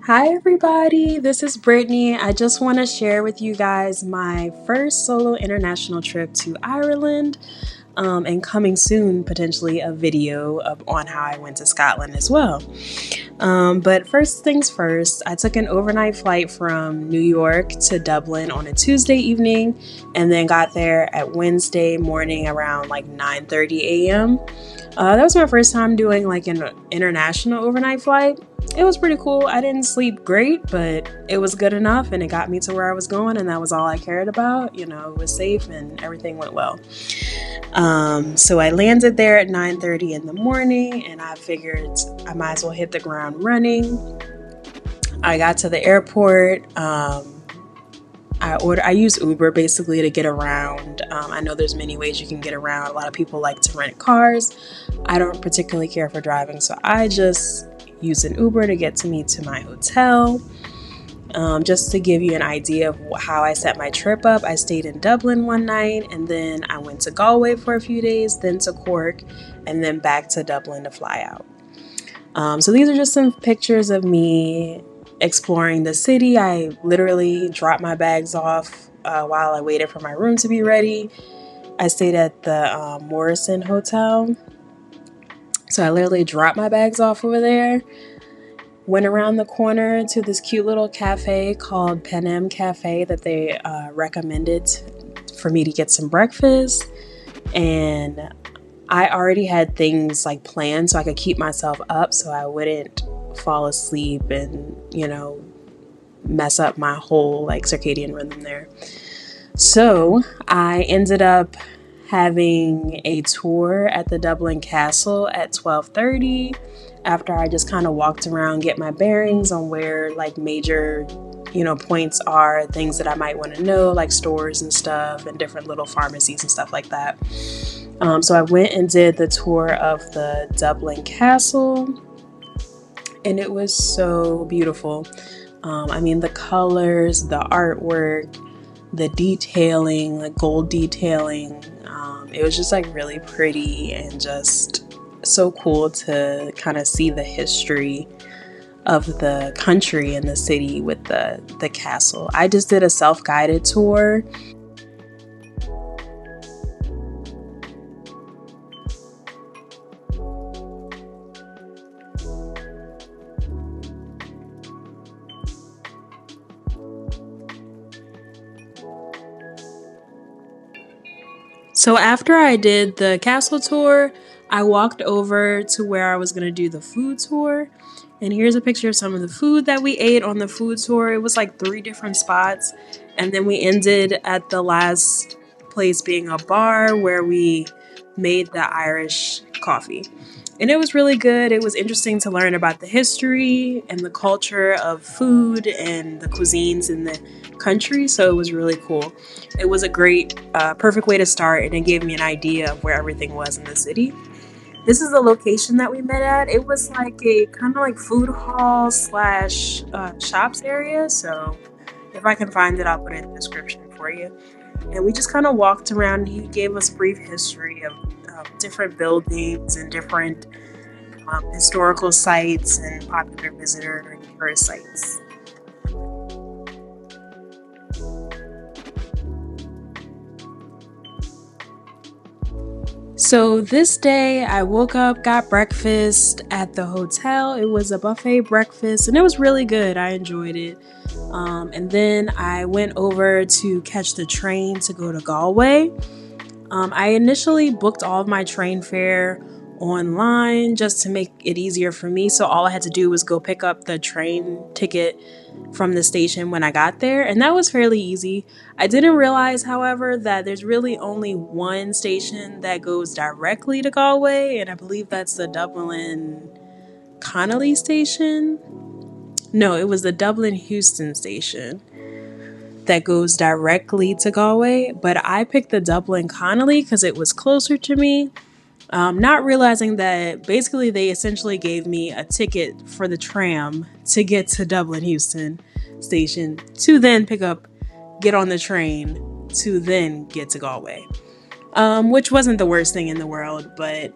Hi, everybody. This is Brittany. I just want to share with you guys my first solo international trip to Ireland, and coming soon, potentially a video on how I went to Scotland as well. But first things first, I took an overnight flight from New York to Dublin on a Tuesday evening and then got there at Wednesday morning around like 9:30 a.m. That was my first time doing like an international overnight flight. It was pretty cool. I didn't sleep great, but it was good enough and it got me to where I was going, and that was all I cared about. It was safe and everything went well. So I landed there at 9:30 in the morning, and I figured I might as well hit the ground running. I got to the airport. I use Uber basically to get around. I know there's many ways you can get around. A lot of people like to rent cars. I don't particularly care for driving, so I just use an Uber to get to me to my hotel. Just to give you an idea of how I set my trip up, I stayed in Dublin one night, and then I went to Galway for a few days, then to Cork, and then back to Dublin to fly out. So these are just some pictures of me exploring the city. I literally dropped my bags off while I waited for my room to be ready. I stayed at the Morrison Hotel. So I literally dropped my bags off over there, went around the corner to this cute little cafe called Panem Cafe that they recommended for me to get some breakfast. And I already had things like planned so I could keep myself up so I wouldn't fall asleep and, mess up my whole like circadian rhythm there. So I ended up having a tour at the Dublin Castle at 12:30 after I just kind of walked around, get my bearings on where like major, points are, things that I might want to know, like stores and stuff and different little pharmacies and stuff like that. So I went and did the tour of the Dublin Castle, and it was so beautiful. The colors, the artwork, the detailing, the gold detailing, it was just like really pretty and just so cool to kind of see the history of the country and the city with the castle. I just did a self-guided tour. So after I did the castle tour, I walked over to where I was going to do the food tour. And here's a picture of some of the food that we ate on the food tour. It was like 3 different spots. And then we ended at the last place being a bar where we made the Irish coffee. And it was really good. It was interesting to learn about the history and the culture of food and the cuisines in the country. So it was really cool. It was a great, perfect way to start, and it gave me an idea of where everything was in the city. This is the location that we met at. It was like a kind of like food hall slash shops area. So if I can find it, I'll put it in the description for you. And we just kind of walked around. He gave us brief history of different buildings and different historical sites and popular visitor and tourist sites. So this day I woke up, got breakfast at the hotel. It was a buffet breakfast and it was really good. I enjoyed it. And then I went over to catch the train to go to Galway. I initially booked all of my train fare online just to make it easier for me. So all I had to do was go pick up the train ticket from the station when I got there, and that was fairly easy. I didn't realize, however, that there's really only one station that goes directly to Galway, and I believe that's the Dublin Connolly station. No, it was the Dublin Houston station that goes directly to Galway, but I picked the Dublin Connolly because it was closer to me. Not realizing that basically they essentially gave me a ticket for the tram to get to Dublin Houston station to then get on the train to then get to Galway, which wasn't the worst thing in the world, but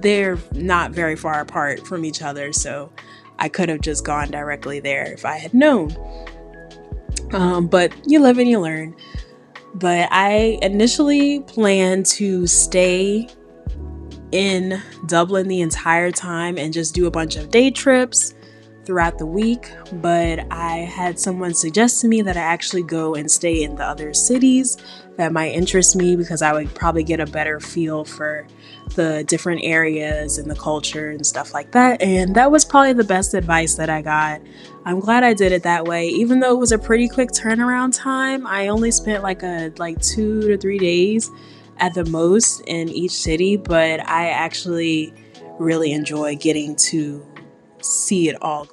they're not very far apart from each other, so I could have just gone directly there if I had known. But you live and you learn. But I initially planned to stay in Dublin the entire time and just do a bunch of day trips throughout the week, but I had someone suggest to me that I actually go and stay in the other cities that might interest me, because I would probably get a better feel for the different areas and the culture and stuff like that. And that was probably the best advice that I got. I'm glad I did it that way, even though it was a pretty quick turnaround time. I only spent like 2 to 3 days at the most in each city, but I actually really enjoy getting to see it all.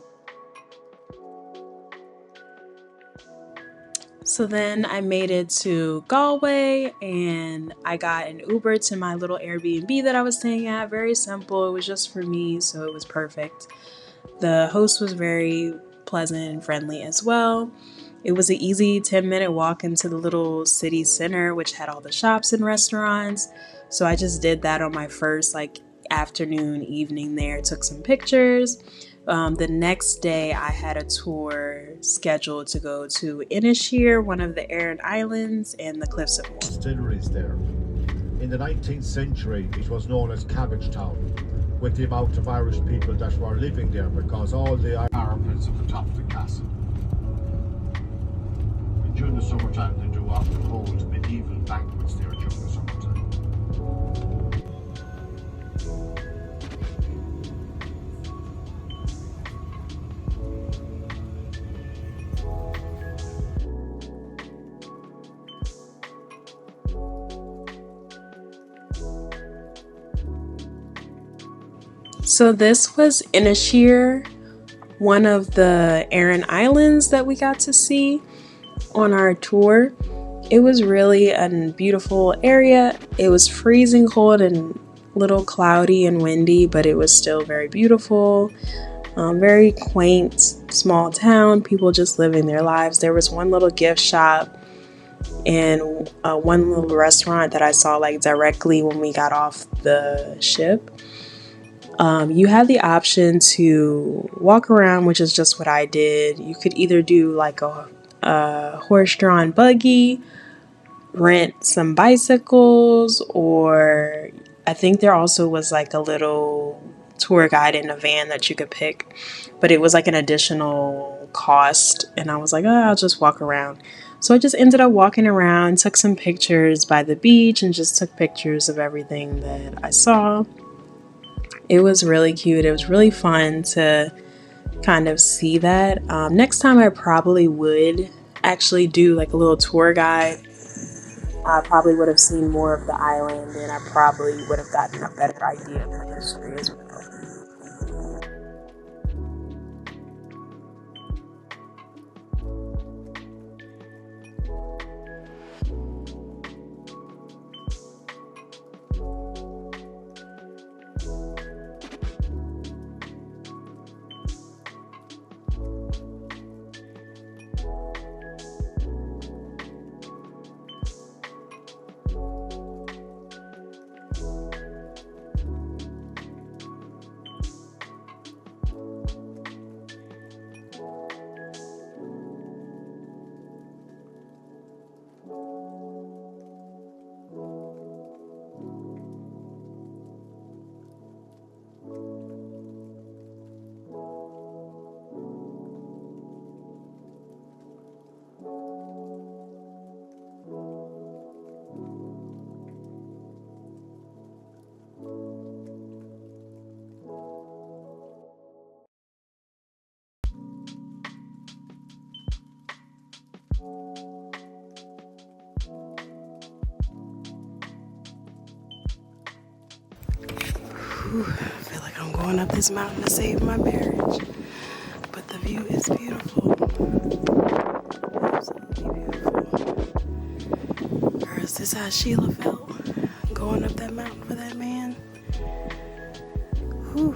So then I made it to Galway and I got an Uber to my little Airbnb that I was staying at. Very simple. It was just for me, so it was perfect. The host was very pleasant and friendly as well. It was an easy 10-minute walk into the little city center, which had all the shops and restaurants. So I just did that on my first afternoon, evening there, took some pictures. The next day I had a tour scheduled to go to Inisheer, one of the Aran Islands, and the Cliffs of Moher. Distilleries there. In the 19th century it was known as Cabbage Town, with the amount of Irish people that were living there, because all the apartments at the top of the castle. And during the summertime they do often hold medieval banquets there during the summertime. So this was Inisheer, one of the Aran Islands that we got to see on our tour. It was really a beautiful area. It was freezing cold and a little cloudy and windy, but it was still very beautiful. Very quaint, small town, people just living their lives. There was one little gift shop and one little restaurant that I saw directly when we got off the ship. You have the option to walk around, which is just what I did. You could either do a horse-drawn buggy, rent some bicycles, or I think there also was a little tour guide in a van that you could pick, but it was an additional cost, and I was like, oh, I'll just walk around. So I just ended up walking around, took some pictures by the beach, and just took pictures of everything that I saw. It was really cute. It was really fun to kind of see that. Next time I probably would actually do a little tour guide. I probably would have seen more of the island, and I probably would have gotten a better idea of the history as well. I feel like I'm going up this mountain to save my marriage, but the view is beautiful. Absolutely beautiful. Or is this how Sheila felt going up that mountain for that man? Whew.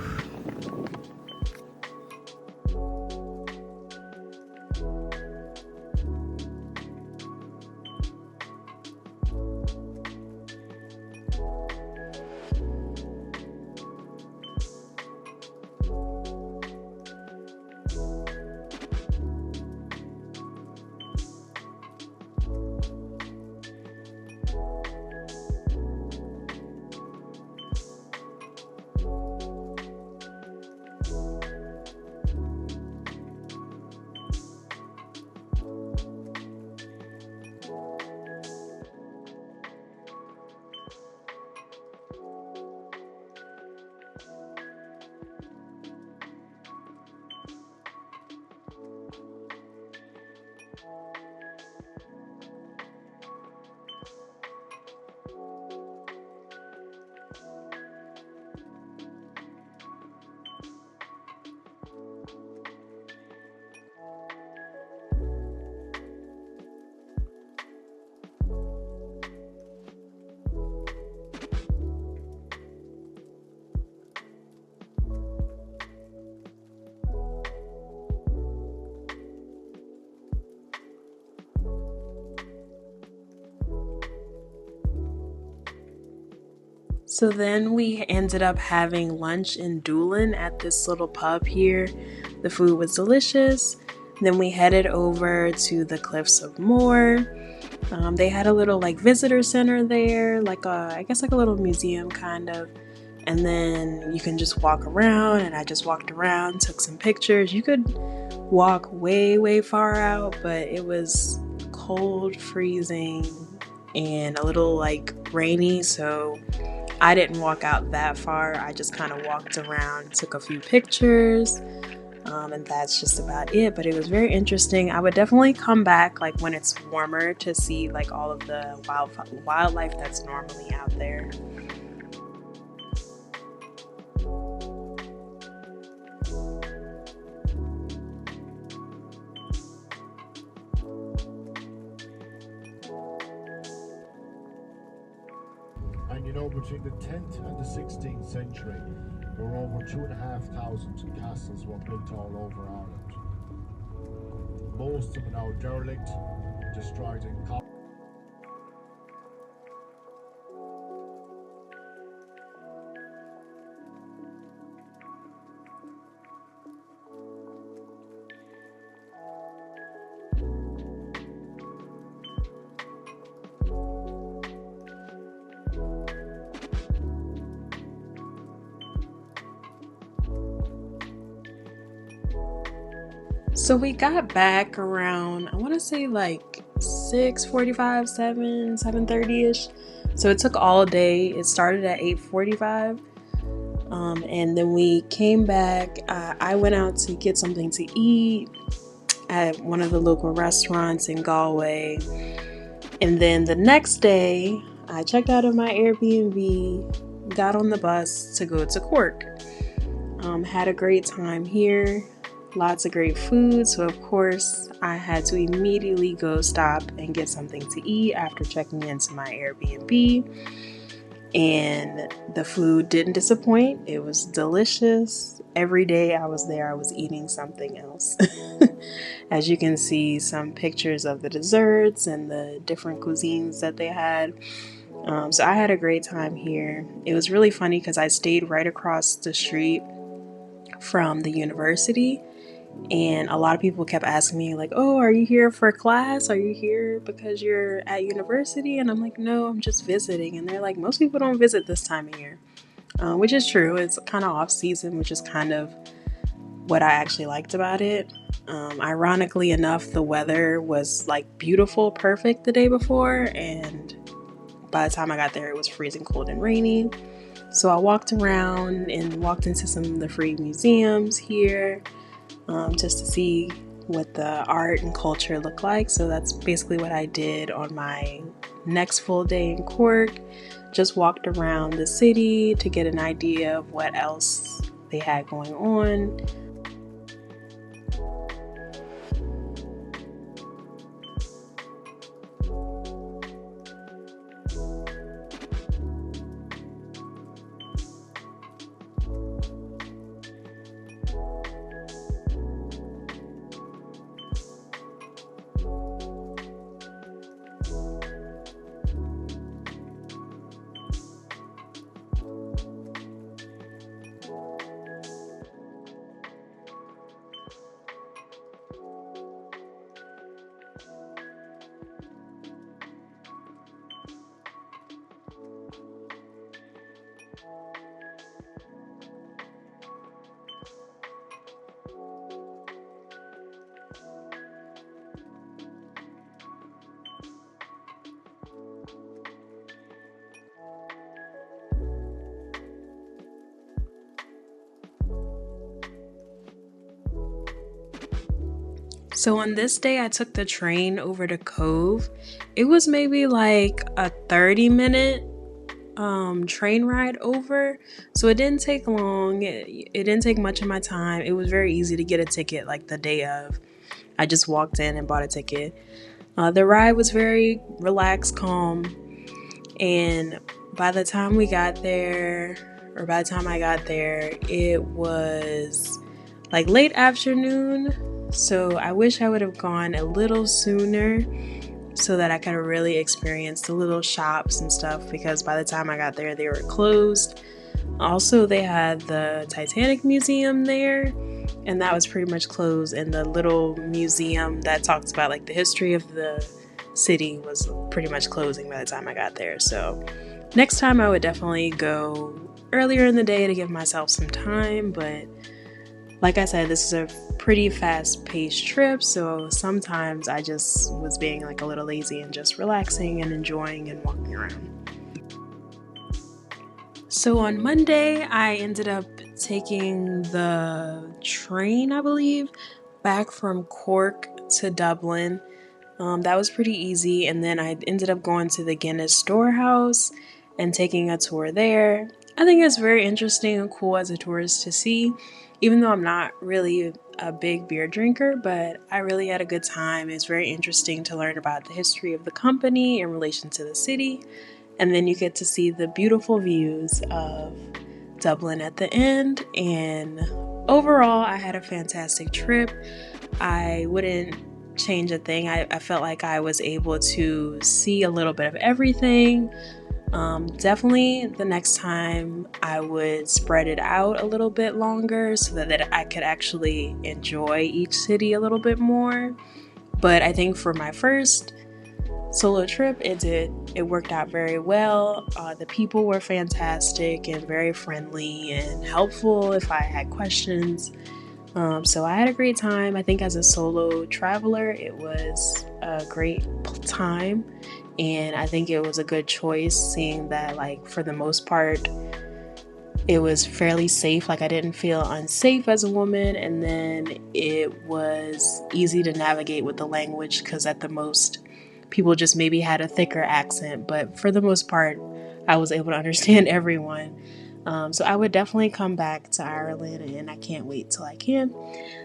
So then we ended up having lunch in Dublin at this little pub here. The food was delicious. Then we headed over to the cliffs of Moher. They had a little like visitor center there, I guess like a little museum kind of. And then you can just walk around, and I just walked around, took some pictures. You could walk way, way far out, but it was cold, freezing, and a little like rainy, so I didn't walk out that far. I just kind of walked around, took a few pictures, and that's just about it. But it was very interesting. I would definitely come back like when it's warmer to see like all of the wildlife that's normally out there. And you know, between the 10th and the 16th century, there were over 2,500 castles were built all over Ireland. Most of them are now derelict, destroyed in So we got back around, I want to say like 6:45, 7:30ish. So it took all day. It started at 8:45. And then we came back. I went out to get something to eat at one of the local restaurants in Galway. And then the next day, I checked out of my Airbnb, got on the bus to go to Cork. Had a great time here. Lots of great food, so of course I had to immediately go stop and get something to eat after checking into my Airbnb. And the food didn't disappoint. It was delicious. Every day I was there, I was eating something else. As you can see, some pictures of the desserts and the different cuisines that they had. So I had a great time here. It was really funny because I stayed right across the street from the university. And a lot of people kept asking me like, oh, are you here for class? Are you here because you're at university? And I'm like, no, I'm just visiting. And they're like, most people don't visit this time of year, which is true. It's kind of off season, which is kind of what I actually liked about it. Ironically enough, the weather was like beautiful, perfect the day before. And by the time I got there, it was freezing cold and rainy. So I walked around and walked into some of the free museums here. Just to see what the art and culture look like. So that's basically what I did on my next full day in Cork. Just walked around the city to get an idea of what else they had going on. So on this day, I took the train over to Cove. It was maybe like a 30-minute train ride over. So it didn't take long. It didn't take much of my time. It was very easy to get a ticket like the day of. I just walked in and bought a ticket. The ride was very relaxed, calm. And by the time I got there, it was like late afternoon. So I wish I would have gone a little sooner. so that I could really experience the little shops and stuff, because by the time I got there, they were closed. Also, they had the Titanic Museum there, and that was pretty much closed, and the little museum that talks about like the history of the city was pretty much closing by the time I got there. So next time I would definitely go earlier in the day to give myself some time, but like I said, this is a pretty fast-paced trip, so sometimes I just was being like a little lazy and just relaxing and enjoying and walking around. So on Monday, I ended up taking the train, I believe, back from Cork to Dublin. That was pretty easy, and then I ended up going to the Guinness Storehouse and taking a tour there. I think it's very interesting and cool as a tourist to see, even though I'm not really a big beer drinker, but I really had a good time. It's very interesting to learn about the history of the company in relation to the city, and then you get to see the beautiful views of Dublin at the end. And overall, I had a fantastic trip. I wouldn't change a thing. I felt like I was able to see a little bit of everything. Definitely the next time I would spread it out a little bit longer so that I could actually enjoy each city a little bit more. But I think for my first solo trip, it worked out very well. The people were fantastic and very friendly and helpful if I had questions. So I had a great time. I think as a solo traveler, it was a great time. And I think it was a good choice, seeing that, like, for the most part, it was fairly safe. Like, I didn't feel unsafe as a woman. And then it was easy to navigate with the language, because at the most, people just maybe had a thicker accent. But for the most part, I was able to understand everyone. So I would definitely come back to Ireland, and I can't wait till I can.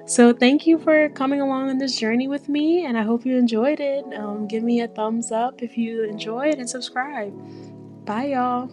So thank you for coming along on this journey with me, and I hope you enjoyed it. Give me a thumbs up if you enjoyed, and subscribe. Bye, y'all.